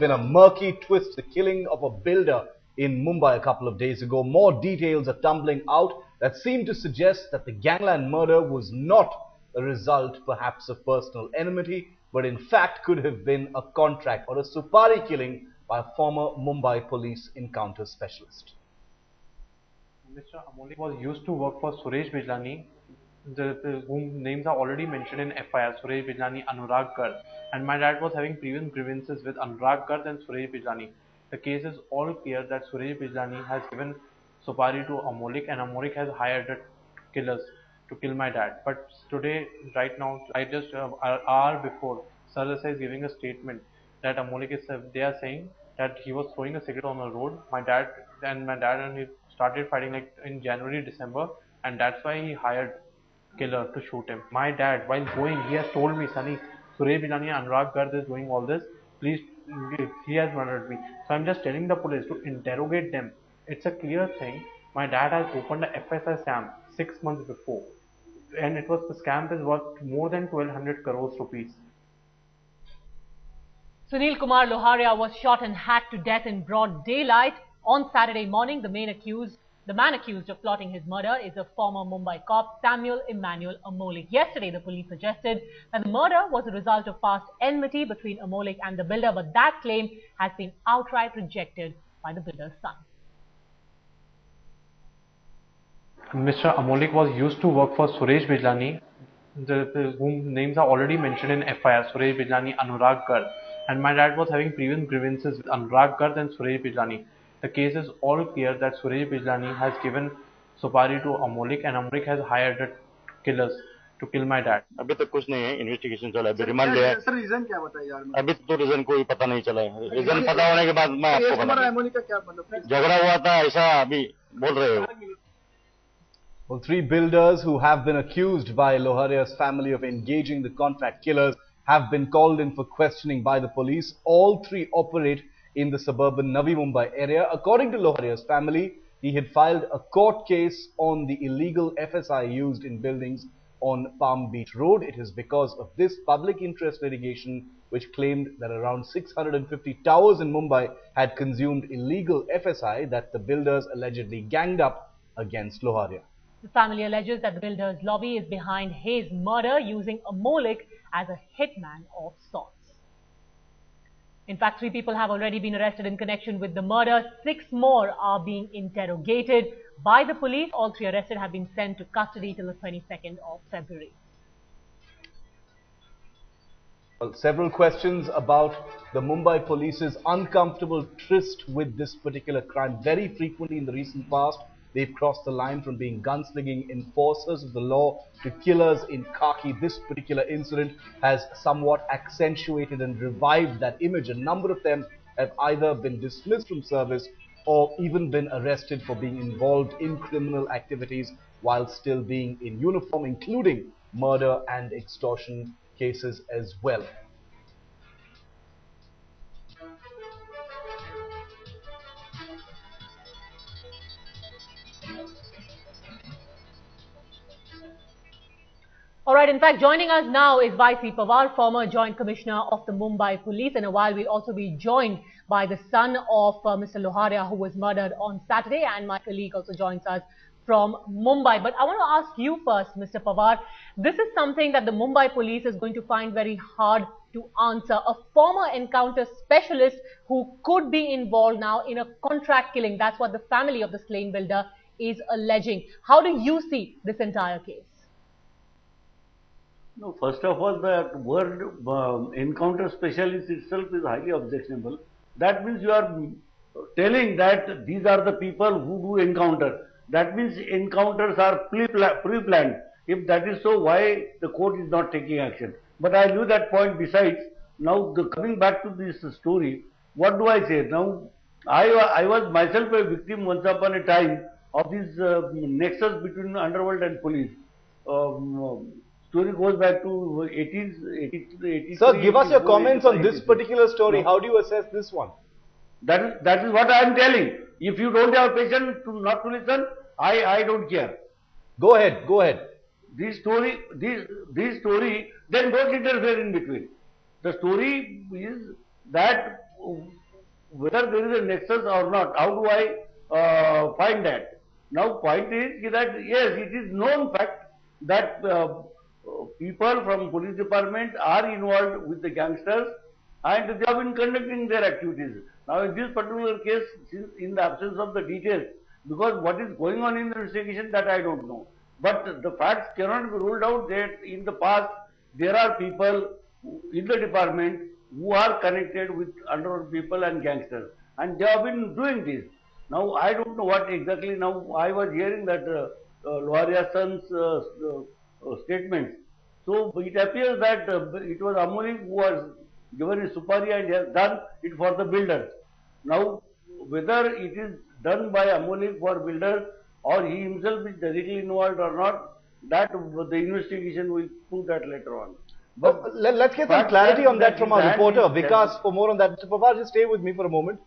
been a murky twist, the killing of a builder in Mumbai a couple of days ago. More details are tumbling out that seem to suggest that the gangland murder was not a result perhaps of personal enmity, but in fact could have been a contract or a supari killing by a former Mumbai police encounter specialist. Mr. Amolik was used to work for Suresh Bijlani, whom names are already mentioned in FIR, Suresh Bijlani, Anurag Garg. And my dad was having previous grievances with Anurag Garg and Suresh Bijlani. The case is all clear that Suresh Bijlani has given supari to Amolik, and Amolik has hired the killers to kill my dad. But today, right now, I just an hour before, Sarasa is giving a statement that Amolik is, they are saying that he was throwing a cigarette on the road. My dad and he started fighting like in January, December, and that's why he hired killer to shoot him. My dad, while going, he has told me, Sunny, Suresh Bijlani and Anurag Garg is doing all this. Please, he has murdered me. So I'm just telling the police to interrogate them. It's a clear thing. My dad has opened a FSI scam 6 months before, and it was the scam is worth more than 1200 crores rupees. Sunil Kumar Loharia was shot and hacked to death in broad daylight on Saturday morning. The man accused of plotting his murder is a former Mumbai cop, Samuel Amolik. Yesterday, the police suggested that the murder was a result of past enmity between Amolik and the builder, but that claim has been outright rejected by the builder's son. Mr. Amolik was used to work for Suresh Bijlani, whom names are already mentioned in FIR, Suresh Bijlani, Anurag Garg. And my dad was having previous grievances with Anurag Garg and Suresh Bijlani. The case is all clear that Suresh Bijlani has given supari to Amolik, and Amolik has hired the killers to kill my dad. अभी तक कुछ नहीं है, investigation चला है, अभी remand लिया है। सर रीजन क्या बताइए यार? अभी तो रीजन कोई पता नहीं चला है। रीजन पता होने के बाद मैं आपको बताऊंगा। अमोलिक का क्या मतलब? झगड़ा हुआ था ऐसा अभी बोल रहे हो? Well, 3 builders who have been accused by Loharia's family of engaging the contract killers have been called in for questioning by the police. All 3 operate in the suburban Navi Mumbai area. According to Loharia's family, he had filed a court case on the illegal FSI used in buildings on Palm Beach Road. It is because of this public interest litigation which claimed that around 650 towers in Mumbai had consumed illegal FSI that the builders allegedly ganged up against Loharia. The family alleges that the builder's lobby is behind his murder, using Amolik as a hitman of sorts. In fact, 3 people have already been arrested in connection with the murder. 6 more are being interrogated by the police. All 3 arrested have been sent to custody till the 22nd of February. Well, several questions about the Mumbai police's uncomfortable tryst with this particular crime. Very frequently in the recent past, they've crossed the line from being gunslinging enforcers of the law to killers in khaki. This particular incident has somewhat accentuated and revived that image. A number of them have either been dismissed from service or even been arrested for being involved in criminal activities while still being in uniform, including murder and extortion cases as well. Alright, in fact, joining us now is Vaisi Pawar, former Joint Commissioner of the Mumbai Police. In a while, we'll also be joined by the son of Mr. Loharia, who was murdered on Saturday, and my colleague also joins us from Mumbai. But I want to ask you first, Mr. Pawar, this is something that the Mumbai Police is going to find very hard to answer. A former encounter specialist who could be involved now in a contract killing. That's what the family of the slain builder is alleging. How do you see this entire case? No, first of all, the word encounter specialist itself is highly objectionable. That means you are telling that these are the people who do encounter. That means encounters are pre-planned. If that is so, why the court is not taking action? But I knew that point. Besides, now coming back to this story, what do I say? Now, I was myself a victim once upon a time of this nexus between underworld and police. Story goes back to 80s. Sir, give us your comments on this particular story. No. How do you assess this one? That is what I am telling. If you don't have patience not to listen, I don't care. Go ahead. Go ahead. This story, then don't interfere in between. The story is that whether there is a nexus or not, how do I find that? Now, point is that yes, it is known fact that people from police department are involved with the gangsters and they have been conducting their activities. Now, in this particular case, since in the absence of the details, because what is going on in the investigation, that I don't know. But the facts cannot be ruled out that in the past there are people in the department who are connected with underworld people and gangsters, and they have been doing this. Now, I don't know what exactly. Now, I was hearing that Loharia's son's statements. So, it appears that it was Amolik who was given a supari and has done it for the builders. Now, whether it is done by Amolik for builders or he himself is directly involved or not, that the investigation will prove that later on. But let's get some clarity on that from our reporter, Vikas, for more on that. Mr. Pawar, just stay with me for a moment.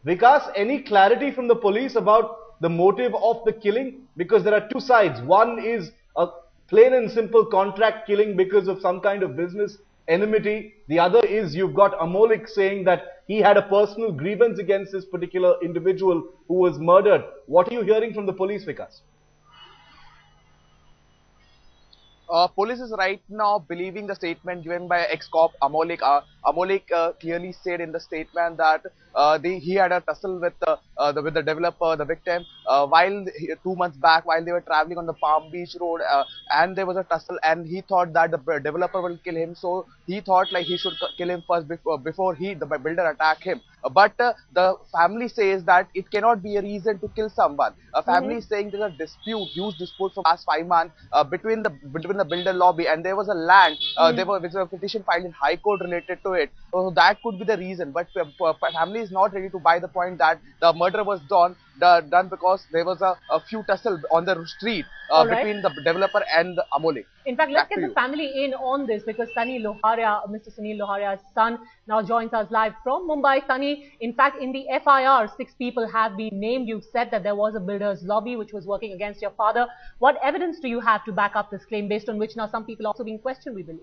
Vikas, any clarity from the police about the motive of the killing? Because there are two sides. One is a plain and simple contract killing because of some kind of business enmity. The other is you've got Amolik saying that he had a personal grievance against this particular individual who was murdered. What are you hearing from the police, Vikas? Police is right now believing the statement given by ex-cop Amolik. Amolik clearly said in the statement that he had a tussle with the developer, the victim, while 2 months back, while they were traveling on the Palm Beach road, and there was a tussle, and he thought that the developer will kill him, so he thought like he should kill him first before the builder attack him. But the family says that it cannot be a reason to kill someone. A family is saying there's a dispute, huge dispute for past 5 months between the builder lobby, and there was a land. There was a petition filed in High Court related to it. So that could be the reason. But family is not ready to buy the point that the murder was done because there was a few tussle on the street between the developer and Amolik. In fact, let's get the family in on this because Sunny Loharia, Mr. Sunil Loharia's son, now joins us live from Mumbai. Sunny, in fact, in the FIR, 6 people have been named. You've said that there was a builder's lobby which was working against your father. What evidence do you have to back up this claim, based on which now some people are also being questioned, we believe?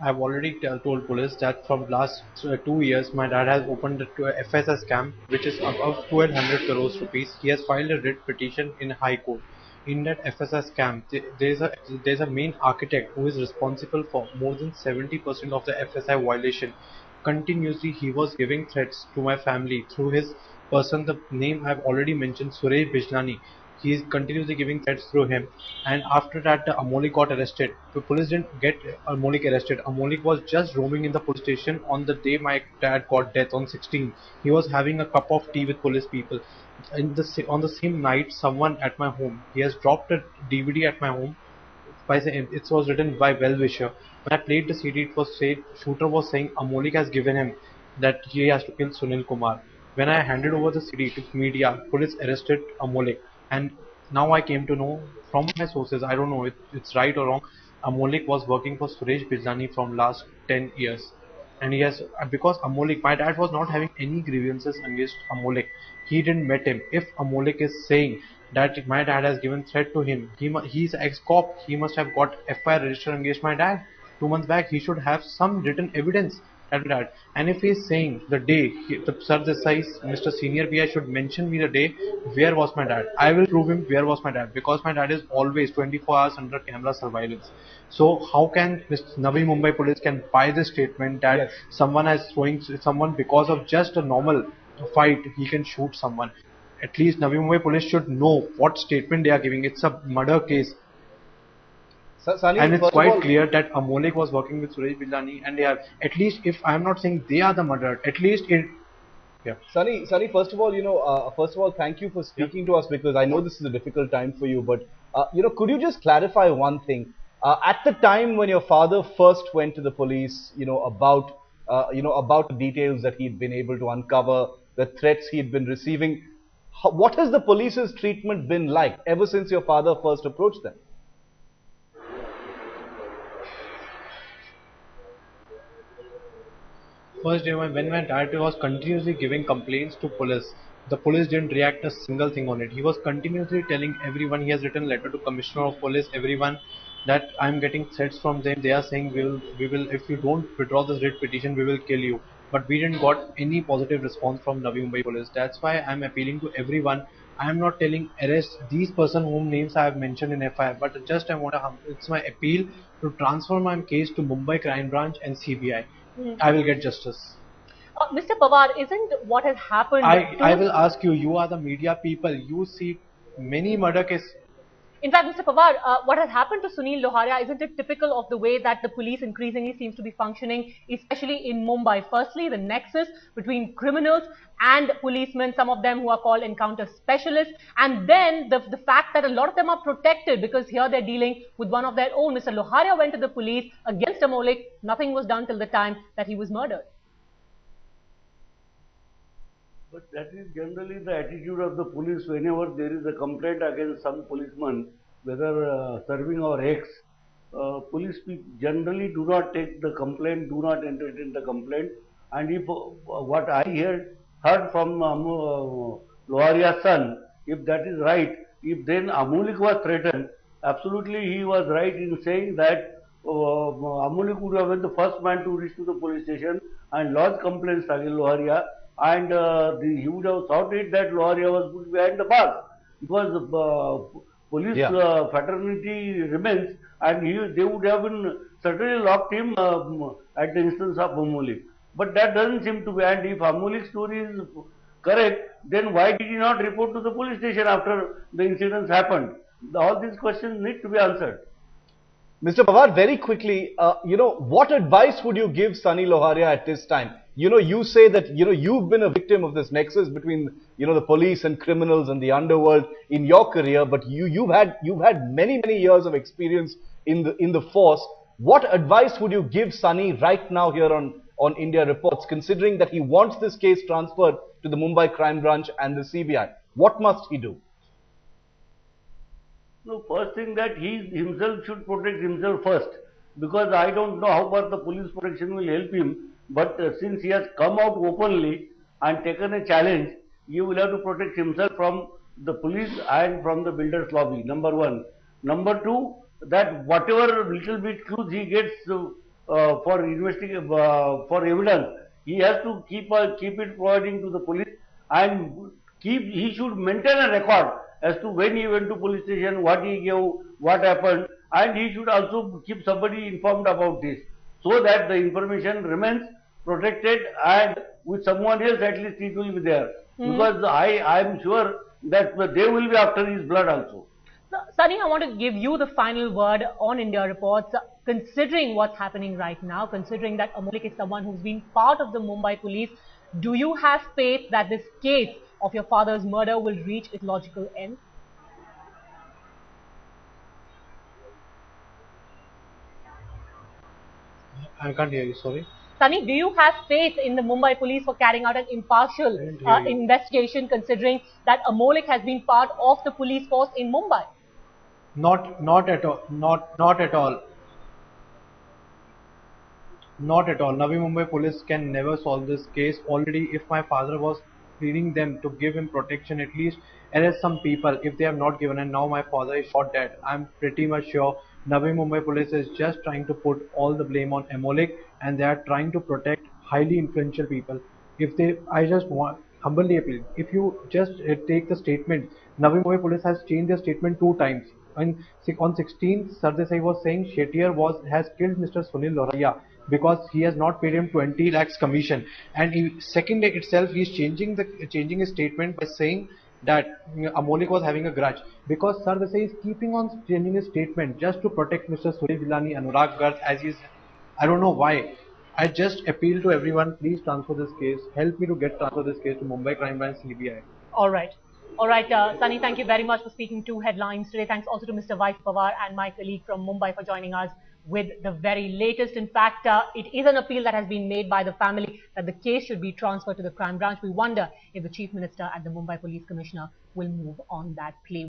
I've already told police that from last 2 years, my dad has opened a FSS scam, which is above 1200 crores rupees. He has filed a writ petition in High Court. In that FSS scam, there's a main architect who is responsible for more than 70% of the FSI violation. Continuously, he was giving threats to my family through his person, the name I've already mentioned, Suresh Bijlani. He is continuously giving threats through him, and after that Amolik got arrested. The police didn't get Amolik arrested. Amolik was just roaming in the police station on the day my dad got death on 16th. He was having a cup of tea with police people. On the same night, someone at my home, he has dropped a DVD at my home. It was written by Well-Wisher. When I played the CD, it was said, shooter was saying Amolik has given him that he has to kill Sunil Kumar. When I handed over the CD to media, police arrested Amolik. And now I came to know from my sources, I don't know if it's right or wrong, Amolik was working for Suresh Bijlani from last 10 years. And he has, because Amolik, my dad was not having any grievances against Amolik. He didn't met him. If Amolik is saying that my dad has given threat to him, he's ex-cop, he must have got FIR registered against my dad 2 months back. He should have some written evidence. And if he is saying the day, Mr. Senior PI should mention me the day, where was my dad? I will prove him where was my dad, because my dad is always 24 hours under camera surveillance. So how can Navi Mumbai police can buy this statement that someone is throwing someone because of just a normal fight, he can shoot someone? At least Navi Mumbai police should know what statement they are giving. It's a murder case. Sunny, and it's quite clear that Amolik was working with Suresh Bijlani, and they are, at least, if I'm not saying they are the murderer, at least it. Yeah. Sunny, first of all, thank you for speaking to us, because I know this is a difficult time for you. But could you just clarify one thing? At the time when your father first went to the police, about the details that he'd been able to uncover, the threats he'd been receiving, what has the police's treatment been like ever since your father first approached them? First day when my dad was continuously giving complaints to police, the police didn't react a single thing on it. He was continuously telling everyone, he has written letter to Commissioner of Police, everyone, that I'm getting threats from them. They are saying we will if you don't withdraw this writ petition, we will kill you. But we didn't got any positive response from Navi Mumbai police. That's why I'm appealing to everyone. I am not telling arrest these person whom names I have mentioned in FIR, but just I want to it's my appeal to transfer my case to Mumbai Crime Branch and CBI. I will get justice. Mr. Pawar, isn't what has happened I will ask you. You are the media people. You see many murder cases. In fact, Mr. Pawar, what has happened to Sunil Loharia, isn't it typical of the way that the police increasingly seems to be functioning, especially in Mumbai? Firstly, the nexus between criminals and policemen, some of them who are called encounter specialists, and then the fact that a lot of them are protected because here they're dealing with one of their own. Mr. Loharia went to the police against Amolik. Nothing was done till the time that he was murdered. But that is generally the attitude of the police whenever there is a complaint against some policeman, whether serving or ex. Police generally do not take the complaint, do not entertain the complaint. And if what I heard from Loharia's son, if that is right, if then Amolik was threatened, absolutely he was right in saying that Amolik would have been the first man to reach to the police station and lodge complaints against Loharia, and he would have thought it that Loharia was put behind the bars because police fraternity remains, and they would have been certainly locked him at the instance of Amolik. But that doesn't seem to be, and if Amolik's story is correct, then why did he not report to the police station after the incidents happened? All these questions need to be answered. Mr. Pawar, very quickly, what advice would you give Sunny Loharia at this time? You say that, you've been a victim of this nexus between, the police and criminals and the underworld in your career, but you've had many years of experience in the force. What advice would you give Sunny right now here on India Reports, considering that he wants this case transferred to the Mumbai Crime Branch and the CBI? What must he do? No, first thing that he himself should protect himself first, because I don't know how far the police protection will help him, but since he has come out openly and taken a challenge, he will have to protect himself from the police and from the builders lobby, number one. Number two, that whatever little bit clues he gets for investigation, for evidence, he has to keep it providing to the police, and he should maintain a record as to when he went to police station, what he gave, what happened, and he should also keep somebody informed about this, so that the information remains protected, and with someone else at least it will be there. Because I am sure that they will be after his blood also. Sunny, I want to give you the final word on India Reports. Considering what's happening right now, considering that Amolik is someone who's been part of the Mumbai police, do you have faith that this case of your father's murder will reach its logical end? I can't hear you, sorry. Sunny, do you have faith in the Mumbai police for carrying out an impartial investigation, considering that Amolik has been part of the police force in Mumbai? Not at all. Not at all. Not at all. Navi Mumbai police can never solve this case. Already, if my father was pleading them to give him protection, at least arrest some people if they have not given, and now my father is shot dead, I'm pretty much sure Navi Mumbai police is just trying to put all the blame on Amolik, and they are trying to protect highly influential people. I just want humbly appeal, if you just take the statement, Navi Mumbai police has changed their statement 2 times. On 16th, Sardesai was saying Shettier has killed Mr. Sunil Loharia because he has not paid him 20 lakhs commission, and second day itself he is changing his statement by saying that Amolik was having a grudge, because Sardesai is keeping on changing his statement just to protect Mr. Suraj Villani, Anurag Garg, as he's, I don't know why. I just appeal to everyone, please transfer this case, help me to transfer this case to Mumbai Crime Branch CBI. All right. Sunny, thank you very much for speaking to Headlines today. Thanks also to Mr. Vaif Pawar and my colleague from Mumbai for joining us with the very latest. In fact, it is an appeal that has been made by the family that the case should be transferred to the crime branch. We wonder if the Chief Minister and the Mumbai Police Commissioner will move on that plea.